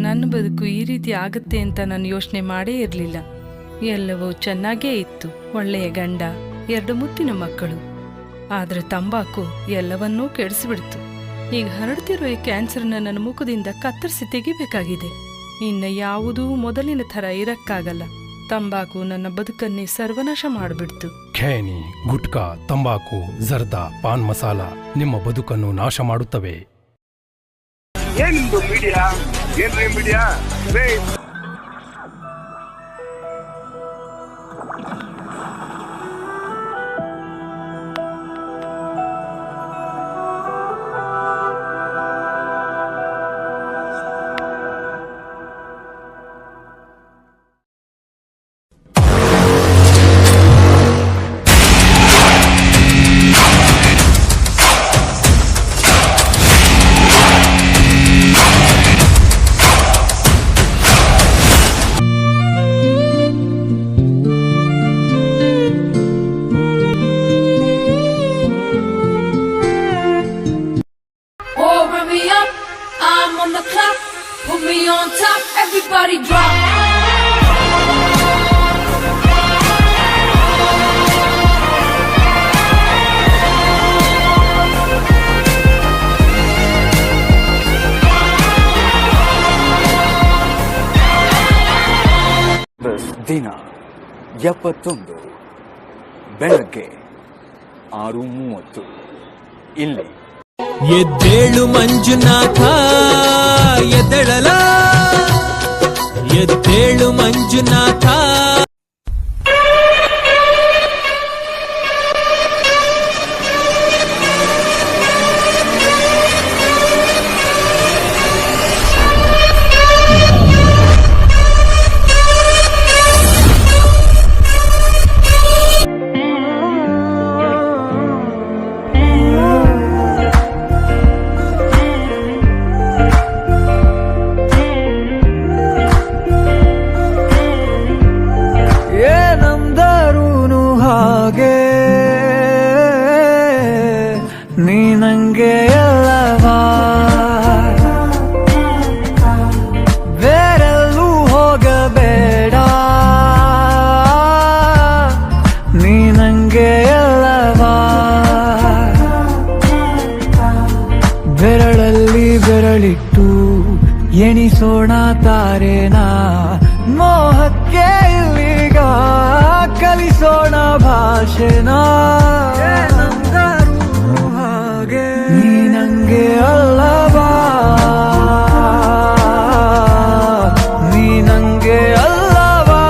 ನನ್ನ ಬದುಕು ಈ ರೀತಿ ಆಗುತ್ತೆ ಅಂತ ನಾನು ಯೋಚನೆ ಮಾಡೇ ಇರಲಿಲ್ಲ. ಎಲ್ಲವೂ ಚೆನ್ನಾಗೇ ಇತ್ತು. ಒಳ್ಳೆಯ ಗಂಡ, 2 ಮುತ್ತಿನ ಮಕ್ಕಳು. ಆದ್ರೆ ತಂಬಾಕು ಎಲ್ಲವನ್ನೂ ಕೆಡಿಸಿಬಿಡ್ತು. ಈಗ ಹರಡ್ತಿರೋ ಈ ಕ್ಯಾನ್ಸರ್ನ ನನ್ನ ಮುಖದಿಂದ ಕತ್ತರಿಸಿ ತೆಗಿಬೇಕಾಗಿದೆ. ಇನ್ನು ಯಾವುದೂ ಮೊದಲಿನ ಥರ ಇರಕ್ಕಾಗಲ್ಲ. ತಂಬಾಕು ನನ್ನ ಬದುಕನ್ನೇ ಸರ್ವನಾಶ ಮಾಡಿಬಿಡ್ತು. ಖೇನಿ, ಗುಟ್ಕಾ, ತಂಬಾಕು, ಜರ್ದಾ, ಪಾನ್ ಮಸಾಲ ನಿಮ್ಮ ಬದುಕನ್ನು ನಾಶ ಮಾಡುತ್ತವೆ. ಏನಿದು ಮೀಡಿಯಾ? ಏನ್ರಿ media? On the clock, put me on top, everybody drop. ದಿನ 71 ಬೆಳಗ್ಗೆ 6:30 ಇಲ್ಲಿ. ಎದ್ದೇಳು ಮಂಜುನಾಥ ಎದ್ದೇಳಲ, ಎದ್ದೇಳು ಮಂಜುನಾಥ. ನೀ ನಂಗೆ ಅಲ್ಲವಾ, ಬೇರೆಲ್ಲೂ ಹೋಗಬೇಡ. ನೀ ನಂಗೆ ಅಲ್ಲವಾ, ಬೆರಳಲ್ಲಿ ಬೆರಳಿಟ್ಟು ಎಣಿಸೋಣ ತಾರೇನಾ. ಮೋಹಕ್ಕೆ ಇಲ್ಲಿಗ ಕಲಿಸೋಣ ಭಾಷೆನಾ. ನೀ ನಂಗೆ ಅಲ್ಲವಾ, ನೀ ನಂಗೆ ಅಲ್ಲವಾ.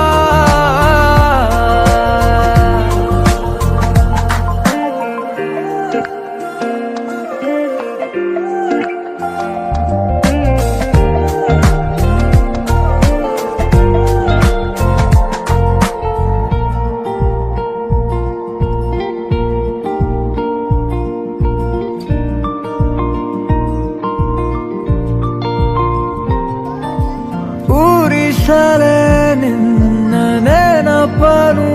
ಊರಿಸಲೇ ನಿನ್ನ ನೆನಪನು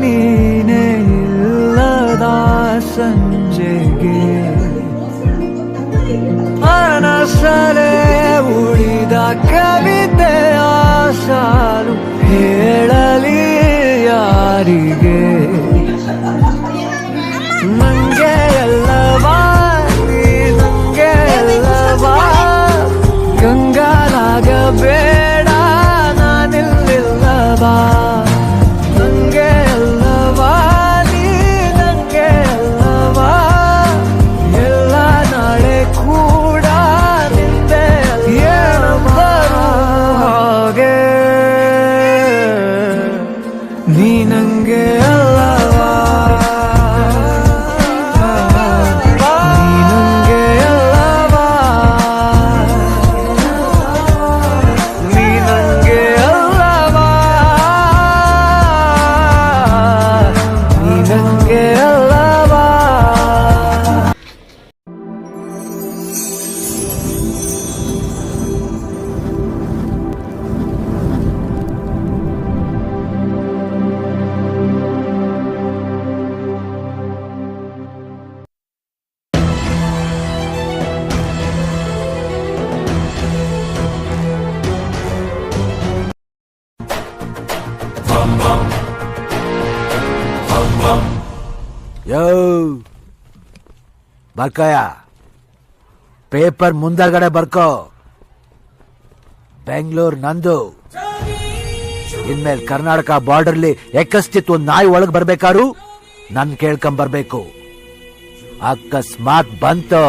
ನೀನೇ ಇಲ್ಲದ ಸಂಜೆಗೆ. ಅನಸಲೇ ಉಳಿದ ಕವಿತೆಯ ಸಾಲು ಹೇಳಲಿ ಯಾರಿಗೆ. ನಂಗೆ ಎಲ್ಲವಾ, ನೀ ನಂಗೆ ಎಲ್ಲವಾ. ಕಂಗಾಲಾಗಬೇಡ, ನಾನಿಲ್ಲಿಲ್ಲವಾ. ನಂಗೆ ಅಲ್ಲವಾ, ನೀ ನಂಗೆ ಅಲ್ಲವಾ. ಎಲ್ಲ ನಾಳೆ ಕೂಡ ನಿಂದೆ ಏನಂದರೂ ಹಾಗೆ. ನೀ ನಂಗೆ ಅಲ್ಲವಾ. ಯೋ ಬರ್ಕಯ್ಯ, ಪೇಪರ್ ಮುಂದಗಡೆ ಬರ್ಕೋ. ಬೆಂಗಳೂರು ನಂದು. ಇನ್ಮೇಲೆ ಕರ್ನಾಟಕ ಬಾರ್ಡರ್ಲಿ ಎಕ್ಕಸ್ತಿತ್ತು ಒಂದ್ ನಾಯಿ ಒಳಗ್ ಬರ್ಬೇಕಾರು ನನ್ ಕೇಳ್ಕೊಂಡ್ ಬರ್ಬೇಕು. ಅಕಸ್ಮಾತ್ ಬಂತು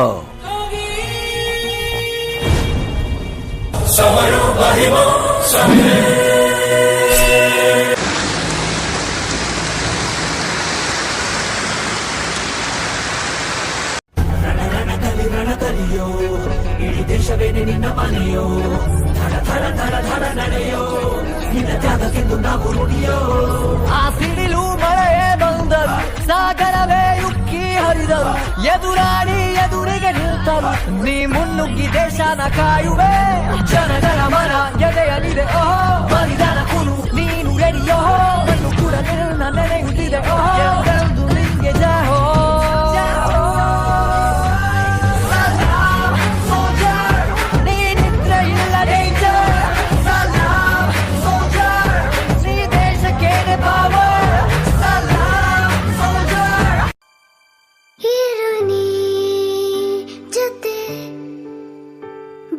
ಆ ಸಿಡಿಲು ಮಳೆಯೇ ಬಂದರು, ಸಾಗರವೇ ಉಕ್ಕಿ ಹರಿದರು, ಎದುರಾಳಿ ಎದುರಿಗೆ ನಿಲ್ತರು, ನೀ ಮುನ್ನುಗ್ಗಿ ದೇಶನ ಕಾಯುವೆ. ಜನಗಳ ಮನ ಎದೆಯಲಿದೆ ಓಹೋ, ಬಲಿದಾನ ಕುರು ನೀನು ರೆಡಿಯೋ, ಮಣ್ಣು ಕೂಡ ನಿನ್ನ ನೆನೆಯುತ್ತಿದೆ ಓಹೋ, ಎಲ್ಲರದು ನಿಂಗೆ ಜಹೋ.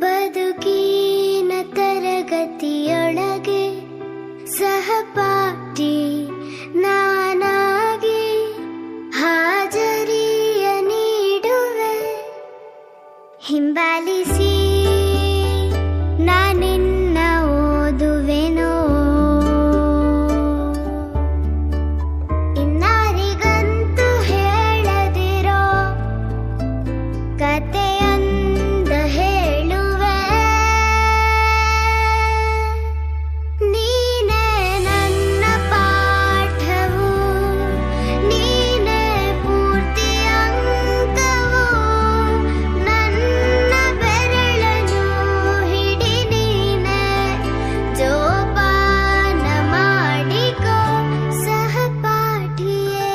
ಬದುಕಿನ ತರಗತಿಯೊಳಗೆ ಸಹಪಾಠಿ ನಾನಾಗಿ ಹಾಜರಿಯ ನೀಡುವೆ. ಹಿಂಬಾಲಿಸಿ ನಾನಿನ್ನ ಓದುವೆನೋ, ಇನ್ನಾರಿಗಂತೂ ಹೇಳದಿರೋ ಕತೆಯೊಂದ ಹೇಳುವೆ. ನೀನೇ ನನ್ನ ಪಾಠವು, ನೀನೇ ಪೂರ್ತಿ ಅಂಕವು, ನನ್ನ ಬೆರಳನ್ನು ಹಿಡಿ ನೀನೆ ಜೋಪಾನ ಮಾಡಿಕೋ ಸಹಪಾಠಿಯೇ.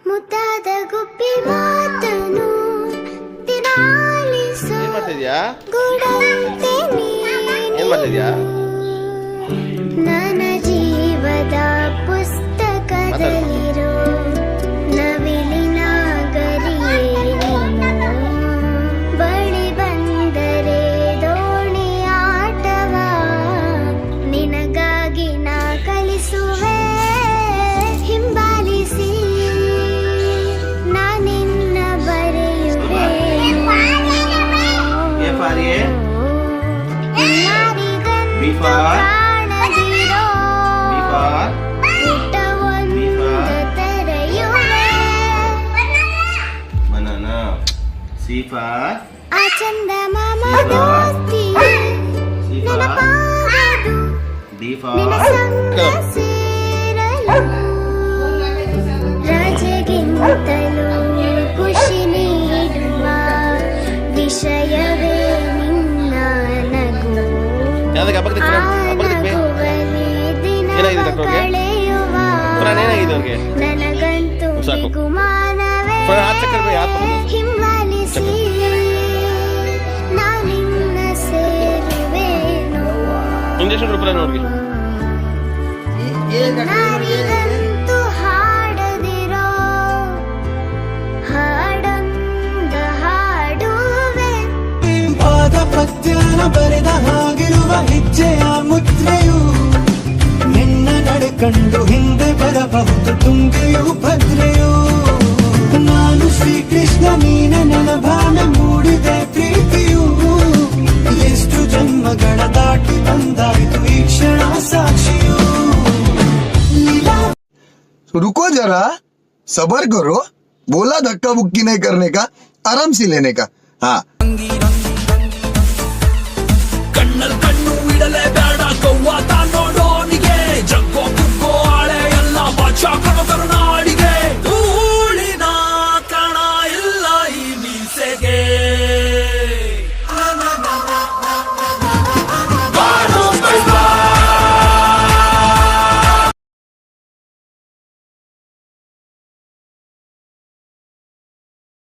ಮುದ್ದಾದ ಗುಬ್ಬಿ ಮಾತನು ತಿನಾಲಿಸು ಗುಡಂತೆ ನೀನು ನನ್ನ ಜೀವದ ಪುಸ್ತಕದಲ್ಲಿರೋ ನವಿಲಿನ ಗರಿಯೇ ನೀನು. ಬಳಿ ಬಂದರೆ ದೋಣಿ ಆಟವ ನಿನಗಾಗಿ ನಾ ಕಲಿಸುವೆ. ಹಿಂಬಾಲಿಸಿ ನಾನಿನ್ನ ಬರೆಯುವೆ. ಎಲ್ಲರಿಗಂತೂ ಕಾಣದಿರೋ ಪುಟವೊಂದು ತೆರೆಯುವೆ. ಆ ಚಂದ ಮಾಮ ದೋಸ್ತಿ ನೆನಪಾಗದು ನಿನ್ನ ಸಂಗ ಸೇರಲು. ರಾಜಗಿಂತಲೂ ಖುಷಿ ನೀಡುವ ವಿಷಯವೇ ನಿನ್ನ ನಗು. ಆ ನಗುವಲ್ಲಿ ದಿನ ಕಳೆಯುವ ನನಗಂತೂ ಗುಮಾನವೇ. ಹಿಂಬಾಲಿಸಿ ನಾನಿನ್ನ ಸೇರುವೆನೋ. ನಾರಿಗಂತೂ ಹಾಡದಿರೋ ಹಾಡೊಂದ ಹಾಡುವೆ. ಪಾದ ಪದ್ಯನ ಬರೆದ ಹಾಗಿರುವ ಹೆಜ್ಜೆಯ ಮುದ್ರೆಯು ನಿನ್ನ ನಡೆ ಕಂಡು ಹಿಂದೆ ಬರಬಹುದು ತುಂಗೆಯು ಭದ್ರೆಯು. ನಾನು ಶ್ರೀಕೃಷ್ಣ ನೀನೆ ನನ್ನ ಭಾನ ಮೂಡಿದೆ ಪ್ರೀತಿಯು. ಎಷ್ಟು ಜನ್ಮಗಳ ದಾಟಿ ಬಂದಾಯಿತು ಈ ಕ್ಷಣ ಸಾಕ್ಷಿಯು. रुको जरा, सबर करो. बोला धक्का बुक्की नहीं करने का, आराम से लेने का. हाँ